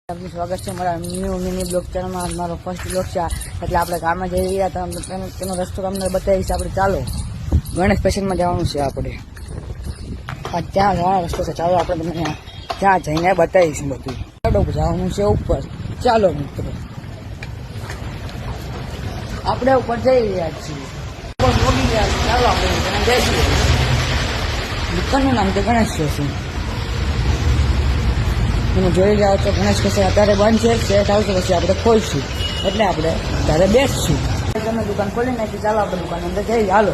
સ્વાગત છે મારા ન્યૂ મિની બ્લોગ ચેનલમાં. મારો ફર્સ્ટ બ્લોગ છે એટલે આપણે ગામમાં જઈ રહ્યા હતા. તેનો રસ્તો તમને બતાવીશ. આપણે ચાલો ગણેશ પેશનમાં જવાનું છે. આપણે ત્યાં જવાનો રસ્તો છે. ચાલો આપણે તમને ત્યાં જઈને બતાવીશું બધું. જવાનું છે ઉપર. ચાલો મિત્રો આપણે ઉપર જઈ રહ્યા છીએ. ચાલો આપણે જઈશું. દુકાનનું નામ તો ગણેશ પેશન. તમે જોઈ જાઓ તો ગણેશ પેશન અત્યારે બંધ છે. ચાલશે પછી આપણે ખોલશું એટલે આપણે ત્યારે બેસશું. તમે દુકાન ખોલી નાખી. ચાલો આપણે દુકાન અંદર જઈએ. હાલો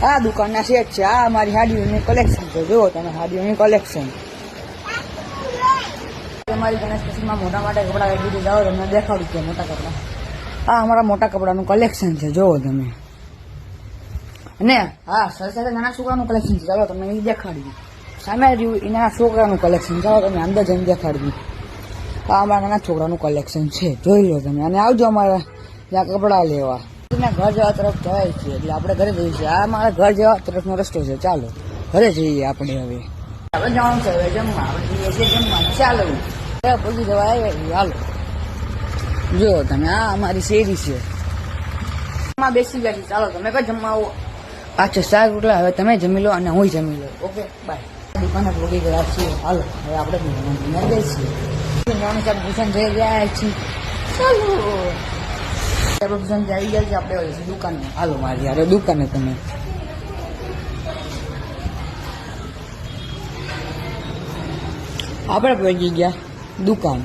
આ દુકાનના સેટ છે. આ મારી હાડીઓની કલેક્શન છે. જુઓ તમે હાડીઓની કલેક્શન. તમારી ગણેશ પેશનમાં મોટા મોટા કપડાં લીધી જાઓ. તમને દેખાડું છે મોટા કપડાં. આ અમારા મોટા કપડાનું કલેક્શન છે. જુઓ તમે. અને હા સાથે સાથે નાના છોકરાનું કલેક્શન છે. ચાલો તમને એ દેખાડી. સામે રહ્યું એના છોકરાનું કલેક્શન. ચાલો તમે અંદર જઈને દેખાડવી. આ અમારા નાના છોકરાનું કલેક્શન છે. જોઈ લો તમે. અને આવજો અમારા ત્યાં કપડાં લેવા. ઘર જવા તરફ જવાય છે એટલે આપણે ઘરે જઈએ છીએ. આ મારા ઘર જવા તરફનો રસ્તો છે. ચાલો ઘરે જઈએ આપણે. હવે આપણે જવાનું છે હવે જમવા. આપણે જઈએ છીએ જમવા. ચાલો પગી જવા આવ્યા. હાલો જો તમે. આ અમારી શેરી છે. એમાં બેસી ગયા છે. ચાલો તમે કઈ જમવા આવો. પાછો શાક રોટલા. હવે તમે જમી લો અને હું જમી લો. Okay bye. દુકાને પહોંચી ગયા છીએ. હાલો હવે આપણે જઈએ ટ્યુશન જઈ રહ્યા છીએ. ચાલો ટ્યુશન આવી ગયા છે. આપણે દુકાને. હાલો મારી યાર દુકાને. તમે આપણે પહોંચી ગયા દુકાન.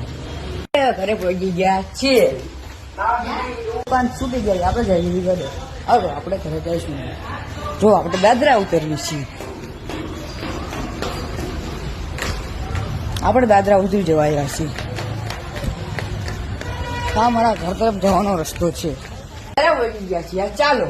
ઘરે પહોંચી ગયા છીએ. દુકાન છૂટી ગઈ. આપણે જઈ ઘરે. હવે આપણે ઘરે જઈશું. જો આપણે દાદરા ઉતરીએ છીએ. આપણે દાદરા ઉતરી જવા આવ્યા છીએ. આ મારા ઘર તરફ જવાનો રસ્તો છે. ઘરે પહોંચી ગયા છીએ. ચાલો